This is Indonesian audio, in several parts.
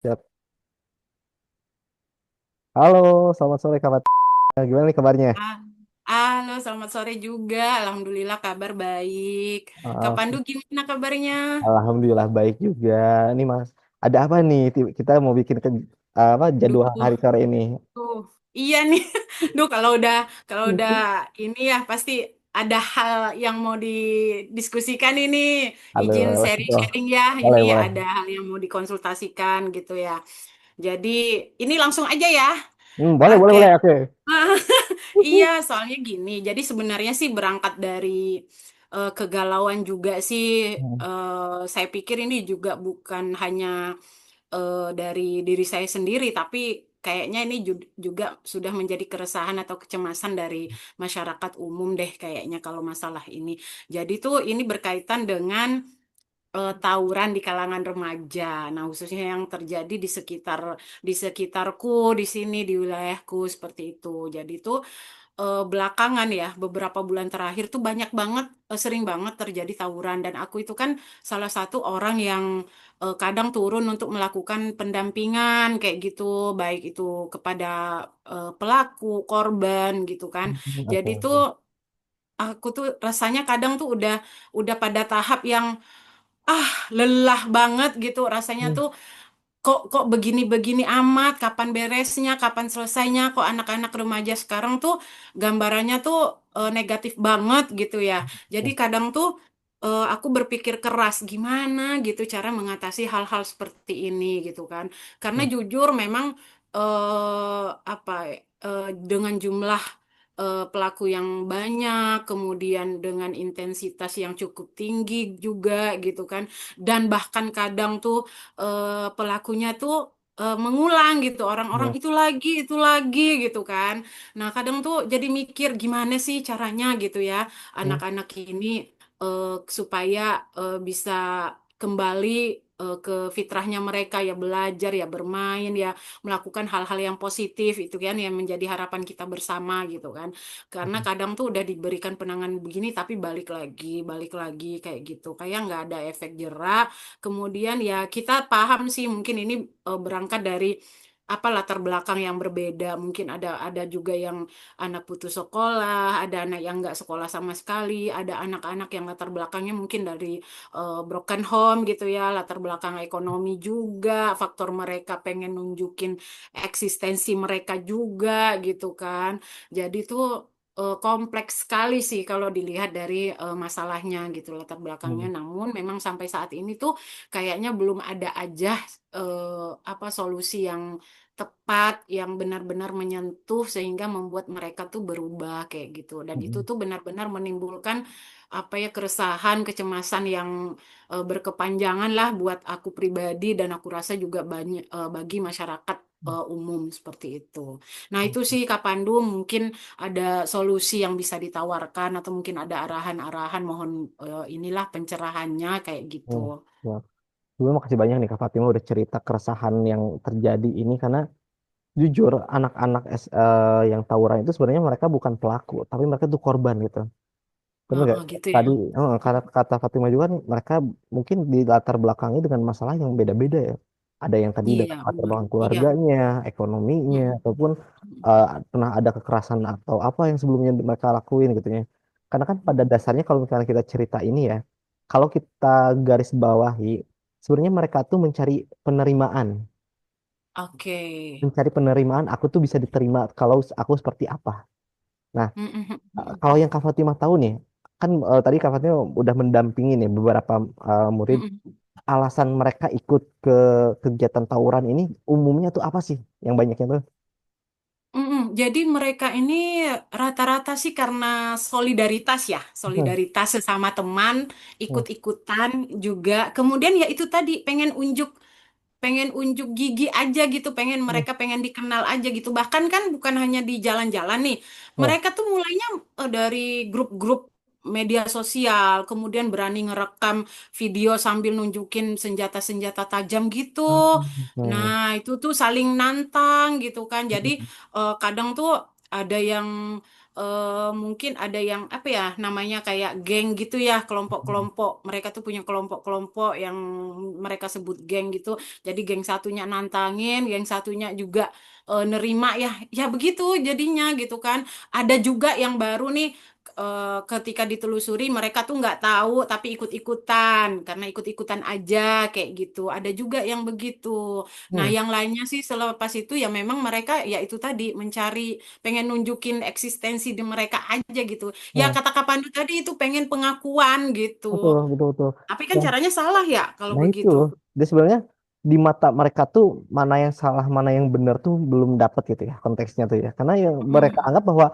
Siap. Halo, selamat sore kabar. Gimana nih kabarnya? Ah, Halo, selamat sore juga. Alhamdulillah kabar baik. Kak Ah, Pandu gimana kabarnya? Alhamdulillah baik juga. Nih Mas, ada apa nih? Kita mau bikin apa jadwal Duh, hari sore ini? tuh. Iya nih. Duh, kalau udah ini ya pasti ada hal yang mau didiskusikan ini. Halo, Izin oh, sharing-sharing ya. Ini boleh boleh. ada hal yang mau dikonsultasikan gitu ya. Jadi, ini langsung aja ya. Boleh boleh Oke. boleh. Oke. Iya, soalnya gini. Jadi sebenarnya sih berangkat dari kegalauan juga sih. Hmm, Saya pikir ini juga bukan hanya dari diri saya sendiri, tapi kayaknya ini juga sudah menjadi keresahan atau kecemasan dari masyarakat umum deh kayaknya kalau masalah ini. Jadi tuh ini berkaitan dengan tawuran di kalangan remaja. Nah, khususnya yang terjadi di sekitarku, di sini di wilayahku seperti itu. Jadi tuh belakangan ya beberapa bulan terakhir tuh banyak banget sering banget terjadi tawuran dan aku itu kan salah satu orang yang kadang turun untuk melakukan pendampingan kayak gitu baik itu kepada pelaku korban gitu kan. Oke. Jadi tuh aku tuh rasanya kadang tuh udah pada tahap yang lelah banget gitu rasanya Hmm, tuh. Kok begini-begini amat, kapan beresnya, kapan selesainya, kok anak-anak remaja sekarang tuh gambarannya tuh negatif banget gitu ya. Jadi kadang tuh aku berpikir keras gimana gitu cara mengatasi hal-hal seperti ini gitu kan. Karena hmm, jujur memang apa dengan jumlah pelaku yang banyak, kemudian dengan intensitas yang cukup tinggi juga gitu kan, dan bahkan kadang tuh pelakunya tuh mengulang gitu, orang-orang hmm, itu lagi gitu kan. Nah kadang tuh jadi mikir gimana sih caranya gitu ya, hmm, anak-anak ini supaya bisa kembali ke fitrahnya mereka ya belajar ya bermain ya melakukan hal-hal yang positif itu kan yang menjadi harapan kita bersama gitu kan. Karena kadang tuh udah diberikan penanganan begini tapi balik lagi kayak gitu. Kayak nggak ada efek jerak. Kemudian ya kita paham sih mungkin ini berangkat dari apa latar belakang yang berbeda. Mungkin ada juga yang anak putus sekolah, ada anak yang nggak sekolah sama sekali, ada anak-anak yang latar belakangnya mungkin dari broken home gitu ya, latar belakang ekonomi juga, faktor mereka pengen nunjukin eksistensi mereka juga gitu kan. Jadi tuh kompleks sekali sih kalau dilihat dari masalahnya gitu latar belakangnya. hmm, Namun memang sampai saat ini tuh kayaknya belum ada aja apa solusi yang tepat yang benar-benar menyentuh sehingga membuat mereka tuh berubah kayak gitu. Dan itu hmm, tuh benar-benar menimbulkan apa ya keresahan, kecemasan yang berkepanjangan lah buat aku pribadi dan aku rasa juga banyak bagi masyarakat umum seperti itu. Nah, itu sih Kak Pandu mungkin ada solusi yang bisa ditawarkan atau mungkin ada arahan-arahan mohon inilah pencerahannya kayak gitu. hmm. Ya. Dulu makasih banyak nih Kak Fatima udah cerita keresahan yang terjadi ini karena jujur anak-anak yang tawuran itu sebenarnya mereka bukan pelaku, tapi mereka tuh korban gitu. Benar nggak? Gitu ya. Tadi kata kata Fatima juga kan, mereka mungkin di latar belakangnya dengan masalah yang beda-beda ya. Ada yang tadi Iya, dengan latar benar. belakang Iya. keluarganya, ekonominya, Mm-mm. ataupun pernah ada kekerasan atau apa yang sebelumnya mereka lakuin gitu ya. Karena kan pada dasarnya kalau misalnya kita cerita ini ya, kalau kita garis bawahi, sebenarnya mereka tuh penerimaan, Oke. mencari penerimaan. Aku tuh bisa diterima kalau aku seperti apa. Nah, Mm-mm. kalau yang Kak Fatimah tahu nih, kan tadi Kak Fatimah udah mendampingi nih beberapa murid. Mm-mm. Alasan mereka ikut ke kegiatan tawuran ini umumnya tuh apa sih? Yang banyaknya tuh. Mm-mm. Jadi mereka ini rata-rata sih karena solidaritas ya, Hmm, solidaritas sesama teman, hmm, ikut-ikutan juga. Kemudian ya itu tadi pengen unjuk gigi aja gitu, hmm, mereka pengen dikenal aja gitu. Bahkan kan bukan hanya di jalan-jalan nih. hmm, Mereka tuh mulainya dari grup-grup media sosial, kemudian berani ngerekam video sambil nunjukin senjata-senjata tajam gitu. hmm, Nah, itu tuh saling nantang gitu kan. Jadi hmm, kadang tuh ada yang mungkin ada yang apa ya namanya kayak geng gitu ya, kelompok-kelompok. Mereka tuh punya kelompok-kelompok yang mereka sebut geng gitu. Jadi geng satunya nantangin, geng satunya juga nerima ya. Ya begitu jadinya gitu kan. Ada juga yang baru nih, ketika ditelusuri mereka tuh nggak tahu tapi ikut-ikutan karena ikut-ikutan aja kayak gitu. Ada juga yang begitu. Nah, Hmm. yang lainnya sih selepas itu ya memang mereka ya itu tadi mencari, pengen nunjukin eksistensi di mereka aja gitu. Ya Nah, kata Kak Pandu tadi itu pengen pengakuan gitu. betul, betul, betul. Tapi kan caranya salah ya kalau Nah itu begitu. loh, dia sebenarnya di mata mereka tuh mana yang salah, mana yang benar tuh belum dapat gitu ya konteksnya tuh ya. Karena yang mereka Mm-mm. anggap bahwa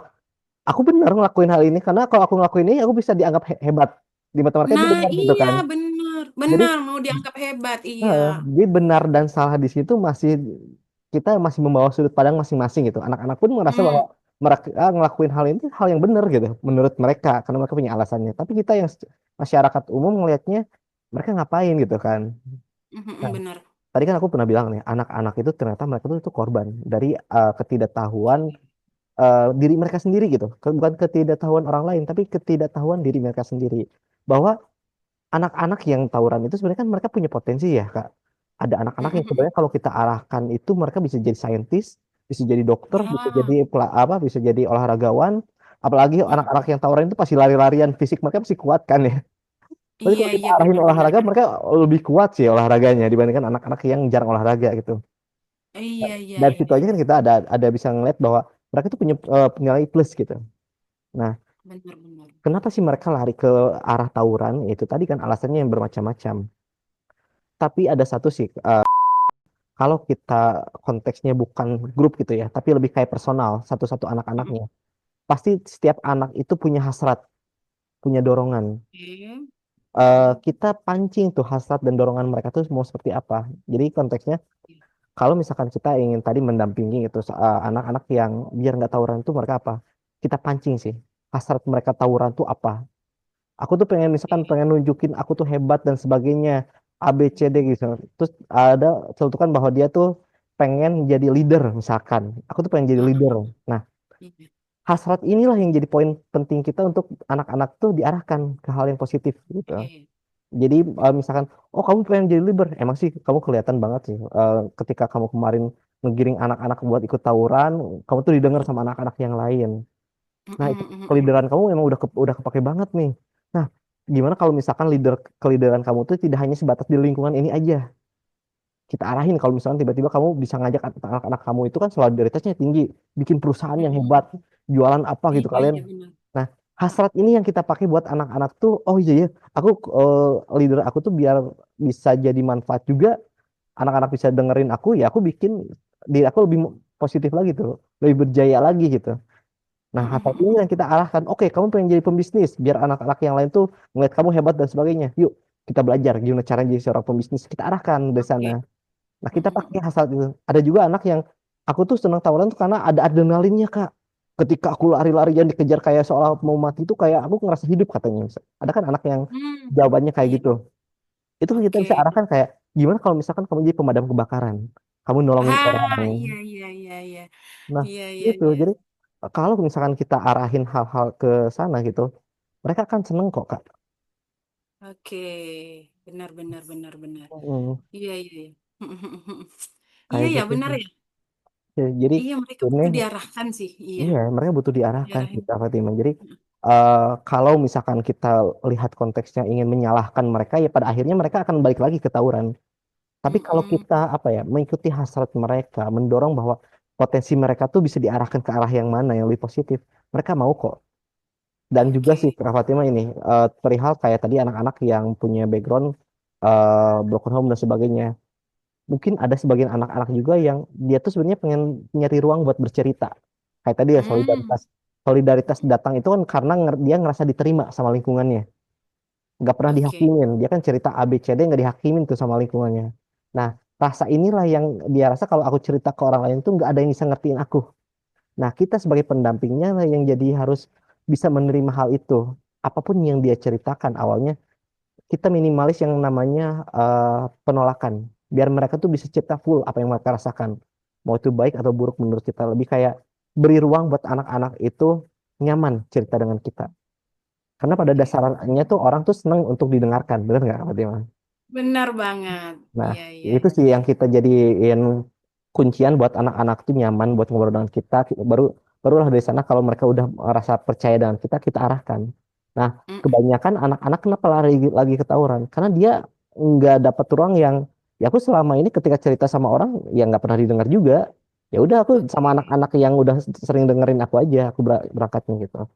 aku benar ngelakuin hal ini karena kalau aku ngelakuin ini aku bisa dianggap hebat di mata mereka itu Nah, benar gitu iya kan. benar, Jadi benar mau dianggap hebat, iya. jadi benar dan salah di situ masih kita masih membawa sudut pandang masing-masing gitu. Anak-anak pun merasa bahwa Mm, mereka ngelakuin hal ini hal yang benar gitu menurut mereka karena mereka punya alasannya. Tapi kita yang masyarakat umum ngelihatnya mereka ngapain gitu kan. Nah, benar. tadi kan aku pernah bilang nih, anak-anak itu ternyata mereka tuh itu korban dari ketidaktahuan diri mereka sendiri gitu. Bukan ketidaktahuan orang lain, tapi ketidaktahuan diri mereka sendiri. Bahwa anak-anak yang tawuran itu sebenarnya kan mereka punya potensi ya, Kak. Ada anak-anak yang Mm-mm. sebenarnya kalau kita arahkan itu mereka bisa jadi saintis, bisa jadi dokter, bisa jadi Ya, apa, bisa jadi olahragawan. Apalagi mm-mm. anak-anak yang tawuran itu pasti lari-larian, fisik mereka pasti kuat kan ya. Tapi Iya kalau kita iya arahin benar-benar olahraga, kan. mereka lebih kuat sih olahraganya dibandingkan anak-anak yang jarang olahraga gitu. Iya iya Dari situ iya, aja kan kita ada bisa ngeliat bahwa mereka tuh punya nilai plus gitu. Nah, benar-benar. kenapa sih mereka lari ke arah tawuran? Itu tadi kan alasannya yang bermacam-macam. Tapi ada satu sih, kalau kita konteksnya bukan grup gitu ya, tapi lebih kayak personal, satu-satu Mm-mm. anak-anaknya. Pasti setiap anak itu punya hasrat, punya dorongan. Oke. Kita pancing tuh hasrat dan dorongan mereka tuh mau seperti apa. Jadi konteksnya, kalau misalkan kita ingin tadi mendampingi itu anak-anak yang biar nggak tawuran itu mereka apa? Kita pancing sih. Hasrat mereka tawuran tuh apa? Aku tuh pengen misalkan pengen nunjukin aku tuh hebat dan sebagainya. A B C D gitu. Terus ada celutukan bahwa dia tuh pengen jadi leader misalkan. Aku tuh pengen jadi leader. Mm-mm. Nah, Iya. hasrat inilah yang jadi poin penting kita untuk anak-anak tuh diarahkan ke hal yang positif gitu. Oke. Jadi misalkan, oh kamu pengen jadi leader, emang sih kamu kelihatan banget sih ketika kamu kemarin ngegiring anak-anak buat ikut tawuran, kamu tuh didengar sama anak-anak yang lain. Nah itu Mm-mm, mm-mm. kelideran kamu memang udah kepake banget nih. Nah gimana kalau misalkan kelideran kamu tuh tidak hanya sebatas di lingkungan ini aja, kita arahin kalau misalkan tiba-tiba kamu bisa ngajak anak-anak kamu itu kan solidaritasnya tinggi, bikin perusahaan yang hebat, Mm-mm. jualan apa gitu Iya kalian. iya benar. Nah, hasrat ini yang kita pakai buat anak-anak tuh, oh iya ya, aku leader aku tuh biar bisa jadi manfaat juga, anak-anak bisa dengerin aku, ya aku bikin diri aku lebih positif lagi tuh, lebih berjaya lagi gitu. Nah, Mm-mm, hasrat ini mm-mm. yang kita arahkan, oke, kamu pengen jadi pembisnis, biar anak-anak yang lain tuh ngeliat kamu hebat dan sebagainya. Yuk, kita belajar gimana cara jadi seorang pembisnis. Kita arahkan dari sana. Oke. Nah, kita Mm-mm, pakai mm-mm. hasrat itu. Ada juga anak yang aku tuh senang tawaran tuh karena ada adrenalinnya, Kak. Ketika aku lari-larian dikejar kayak seolah mau mati itu kayak aku ngerasa hidup katanya. Ada kan anak yang Hmm. jawabannya kayak Iya. gitu. Itu kan kita bisa Oke. arahkan kayak gimana kalau misalkan kamu jadi pemadam kebakaran. Kamu nolongin Ah, orang. iya iya iya iya. Nah, Iya iya itu. iya. Jadi kalau misalkan kita arahin hal-hal ke sana gitu, mereka akan seneng kok, Kak. Oke. Benar benar benar benar. Hmm, Iya iya iya. Iya kayak ya gitu benar sih. ya. Ya, jadi Iya mereka ini butuh diarahkan sih. Iya. iya, mereka butuh diarahkan Diarahin. kita Fatima. Jadi kalau misalkan kita lihat konteksnya ingin menyalahkan mereka, ya pada akhirnya mereka akan balik lagi ke tawuran. Tapi kalau Mm-mm. kita apa ya mengikuti hasrat mereka, mendorong bahwa potensi mereka tuh bisa diarahkan ke arah yang mana yang lebih positif, mereka mau kok. Dan juga sih Oke. Kak Fatima ini perihal kayak tadi anak-anak yang punya background broken home dan sebagainya. Mungkin ada sebagian anak-anak juga yang dia tuh sebenarnya pengen nyari ruang buat bercerita. Kayak tadi ya Hmm. solidaritas. Solidaritas datang itu kan karena dia ngerasa diterima sama lingkungannya. Nggak pernah Oke. dihakimin. Dia kan cerita A, B, C, D nggak dihakimin tuh sama lingkungannya. Nah, rasa inilah yang dia rasa kalau aku cerita ke orang lain tuh nggak ada yang bisa ngertiin aku. Nah, kita sebagai pendampingnya lah yang jadi harus bisa menerima hal itu. Apapun yang dia ceritakan awalnya, kita minimalis yang namanya penolakan. Biar mereka tuh bisa cerita full apa yang mereka rasakan. Mau itu baik atau buruk menurut kita. Lebih kayak beri ruang buat anak-anak itu. nyaman cerita dengan kita. Karena pada Oke. dasarnya tuh orang tuh seneng untuk didengarkan, bener nggak Kak Fatima? Benar banget. Nah, Iya, iya. itu sih yang kita jadiin kuncian buat anak-anak tuh nyaman buat ngobrol dengan kita. Baru barulah dari sana kalau mereka udah merasa percaya dengan kita, kita arahkan. Nah, Mm-mm. kebanyakan anak-anak kenapa lagi ke tawuran? Karena dia nggak dapat ruang yang ya aku selama ini ketika cerita sama orang ya nggak pernah didengar juga. Ya udah aku sama Oke. anak-anak yang udah sering dengerin aku aja, aku berangkatnya gitu.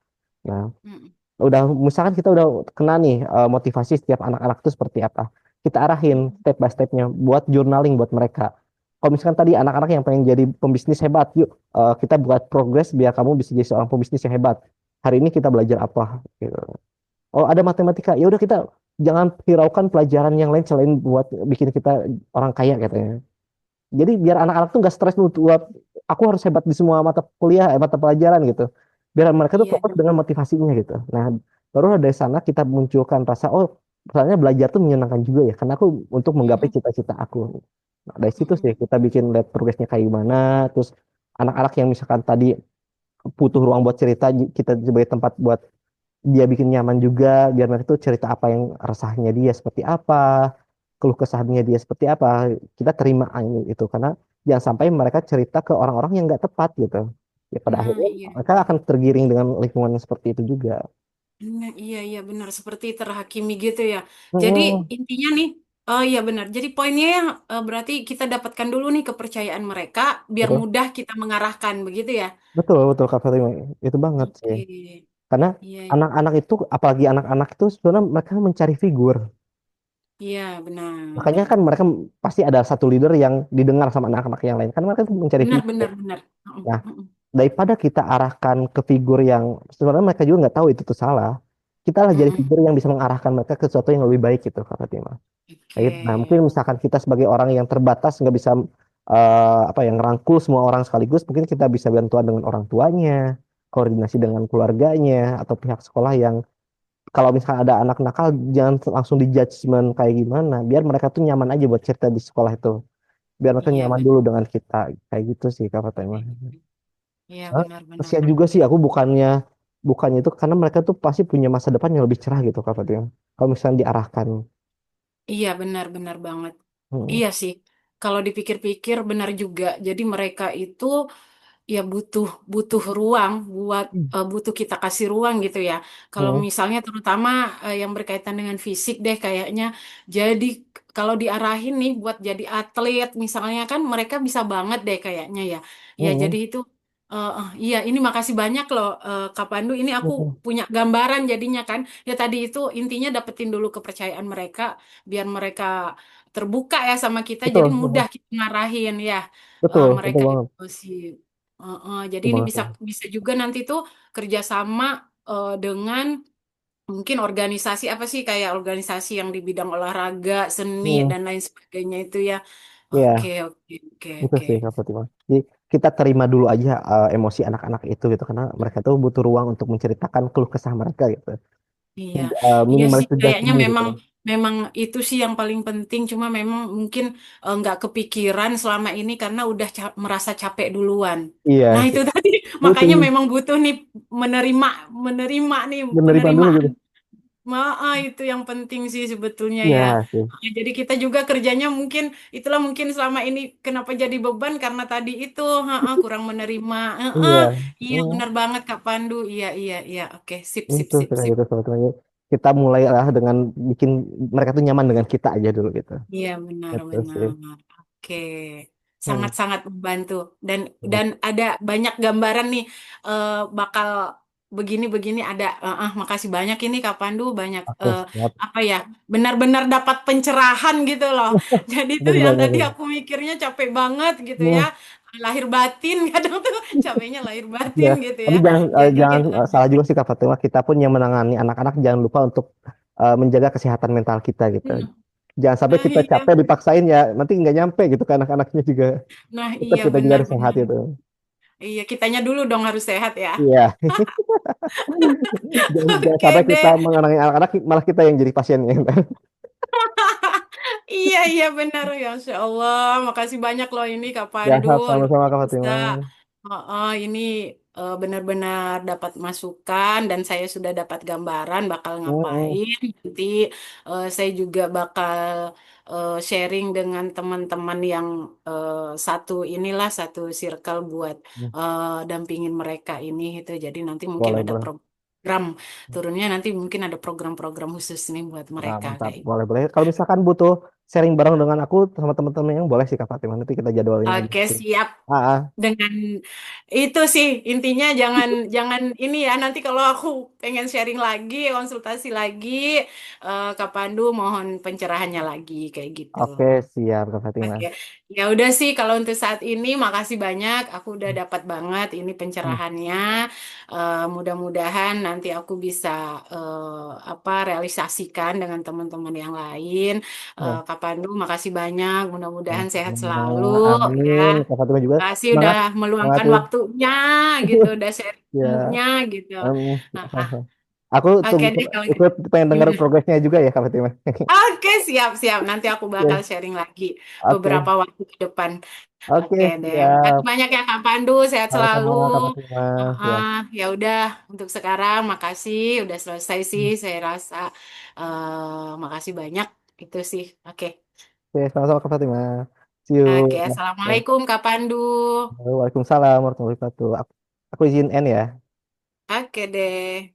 Nah, Mm-mm. udah misalkan kita udah kena nih motivasi setiap anak-anak itu seperti apa kita arahin Mm-mm. step by stepnya buat journaling buat mereka kalau misalkan tadi anak-anak yang pengen jadi pembisnis hebat yuk kita buat progres biar kamu bisa jadi seorang pembisnis yang hebat hari ini kita belajar apa gitu. Oh ada matematika ya udah kita jangan hiraukan pelajaran yang lain selain buat bikin kita orang kaya katanya jadi biar anak-anak tuh nggak stres buat aku harus hebat di semua mata kuliah, mata pelajaran gitu. Biar mereka tuh Iya. fokus dengan motivasinya gitu. Nah, baru dari sana kita munculkan rasa oh, misalnya belajar tuh menyenangkan juga ya, karena aku untuk menggapai Mm-mm. cita-cita aku. Nah, dari situ sih Mm-mm. kita bikin lihat progresnya kayak gimana. Terus anak-anak yang misalkan tadi butuh ruang buat cerita, kita sebagai tempat buat dia bikin nyaman juga biar mereka tuh cerita apa yang resahnya dia seperti apa keluh kesahnya dia seperti apa kita terima itu karena jangan sampai mereka cerita ke orang-orang yang nggak tepat gitu ya pada Nah, akhirnya iya. mereka akan tergiring dengan lingkungan yang seperti itu juga. Nah, iya, iya benar seperti terhakimi gitu ya. Jadi Mm-mm. intinya nih, oh iya benar. Jadi poinnya yang berarti kita dapatkan dulu nih kepercayaan mereka biar Betul mudah kita mengarahkan begitu ya. betul betul Kak Fatima itu banget sih Oke. karena Iya, anak-anak itu apalagi anak-anak itu sebenarnya mereka mencari figur iya benar. makanya kan mereka pasti ada satu leader yang didengar sama anak-anak yang lain kan mereka tuh mencari Benar, figur. benar, benar. Mm, Nah, mm, mm. daripada kita arahkan ke figur yang sebenarnya mereka juga nggak tahu itu tuh salah, kita lah jadi Mm-mm. figur yang bisa mengarahkan mereka ke sesuatu yang lebih baik gitu, Kak Fatima. Kayak Oke. gitu. Nah, mungkin misalkan kita sebagai orang yang terbatas nggak bisa apa yang ngerangkul semua orang sekaligus, mungkin kita bisa bantuan dengan orang tuanya, koordinasi dengan keluarganya atau pihak sekolah yang kalau misalkan ada anak nakal jangan langsung dijudgment kayak gimana, biar mereka tuh nyaman aja buat cerita di sekolah itu, biar mereka Iya, nyaman dulu benar. dengan kita, kayak gitu sih Kak Fatima. Iya, Hah? benar, benar. Kasihan juga sih aku bukannya itu karena mereka tuh pasti punya masa depan yang lebih cerah gitu Kak Fatima. Kalau misalnya diarahkan. Iya, benar, benar banget. Hmm. Iya sih. Kalau dipikir-pikir benar juga. Jadi mereka itu ya butuh butuh ruang buat butuh kita kasih ruang gitu ya. Kalau Hmm. misalnya terutama yang berkaitan dengan fisik deh kayaknya. Jadi kalau diarahin nih buat jadi atlet misalnya kan mereka bisa banget deh kayaknya ya. Ya Hmm. jadi itu iya ini makasih banyak loh Kak Pandu. Ini aku Hmm. punya gambaran jadinya kan. Ya tadi itu intinya dapetin dulu kepercayaan mereka biar mereka terbuka ya sama kita jadi Betul, mudah betul, kita ngarahin ya betul, betul mereka banget, itu sih. Jadi betul ini banget bisa ya. bisa juga nanti tuh kerjasama dengan mungkin organisasi apa sih kayak organisasi yang di bidang olahraga, seni Hmm. dan lain sebagainya itu ya. Oke, Iya, oke, oke, itu oke. sih Kak Fatima. Jadi kita terima dulu aja emosi anak-anak itu gitu karena mereka tuh butuh ruang untuk menceritakan keluh kesah mereka gitu. Iya, iya Minimalis sih kayaknya judgment gitu. memang memang itu sih yang paling penting. Cuma memang mungkin nggak kepikiran selama ini karena udah merasa capek duluan. Iya Nah itu sih. tadi Itu makanya memang butuh nih menerima menerima nih menerima dulu penerimaan. gitu. Itu yang penting sih sebetulnya ya. Iya sih. Jadi kita juga kerjanya mungkin itulah mungkin selama ini kenapa jadi beban karena tadi itu kurang menerima. Iya. Iya Hmm. benar banget Kak Pandu. Iya iya iya. Oke, sip sip Itu sip kayak sip. gitu sebetulnya. Kita mulailah dengan bikin mereka tuh nyaman dengan kita aja dulu gitu. Iya benar Itu sih. benar. Oke. Hmm. Sangat-sangat membantu Hmm. dan ada banyak gambaran nih bakal begini-begini ada makasih banyak ini Kak Pandu banyak Oke, siap. apa ya benar-benar dapat pencerahan gitu loh. Jadi tuh Makasih yang banyak tadi ya. aku mikirnya capek banget gitu ya. Hmm. Lahir batin kadang tuh capeknya lahir Ya, batin gitu tapi ya. Jadi jangan salah juga sih Kak Fatima. Kita pun yang menangani anak-anak jangan lupa untuk menjaga kesehatan mental kita gitu. hmm, Jangan sampai nah kita iya. capek dipaksain ya nanti nggak nyampe gitu ke anak-anaknya juga. Nah Tetap iya kita juga harus sehat benar-benar. itu. Iya, kitanya dulu dong harus sehat ya. Iya. Jangan Oke sampai kita deh. mengenai anak-anak malah kita yang jadi pasiennya. Iya, iya benar ya. Insya Allah. Makasih banyak loh ini Kak Ya, Pandu. Luar sama-sama Kak biasa. Fatima. Ini benar-benar dapat masukan dan saya sudah dapat gambaran bakal Mm-mm. ngapain. Nanti saya juga bakal sharing dengan teman-teman yang satu inilah satu circle buat dampingin mereka ini itu. Jadi nanti mungkin Boleh, ada boleh. program turunnya nanti mungkin ada program-program khusus nih buat Nah, mereka mantap. kayak. Boleh, boleh. Kalau misalkan butuh sharing bareng dengan aku sama teman-teman yang boleh sih Kak Fatimah. Nanti kita jadwalin aja. Oke, siap. Ah, ah. Dengan itu sih intinya jangan jangan ini ya nanti kalau aku pengen sharing lagi, konsultasi lagi, Kak Pandu mohon pencerahannya lagi kayak gitu. Oke, siap Kak Fatimah. Oke, ya udah sih kalau untuk saat ini makasih banyak. Aku udah dapat banget ini Hmm. pencerahannya. Mudah-mudahan nanti aku bisa apa realisasikan dengan teman-teman yang lain. Ya, Kak Pandu, makasih banyak. Mudah-mudahan sehat selalu sama-sama. ya. Amin. Kak Fatimah juga Makasih udah semangat. meluangkan Semangat. waktunya gitu, udah sharing Ya. ilmunya gitu. em, Nah, ah, aku oke tunggu deh kalau gitu. ikut pengen dengar Gimana? progresnya juga ya Kak Fatimah. Oke, siap-siap. Nanti aku bakal Ya. sharing lagi Oke. beberapa waktu ke depan. Oke, Oke deh. Makasih siap. banyak ya Kak Pandu. Sehat selalu. Sama-sama Kak Fatimah. Ya. Ya udah untuk sekarang makasih udah selesai sih saya rasa. Makasih banyak itu sih. Oke. Oke, sama-sama Kak Fatimah. See you. Oke, Ya. Assalamualaikum Kak Pandu. Waalaikumsalam warahmatullahi wabarakatuh. Aku izin N ya. Oke deh.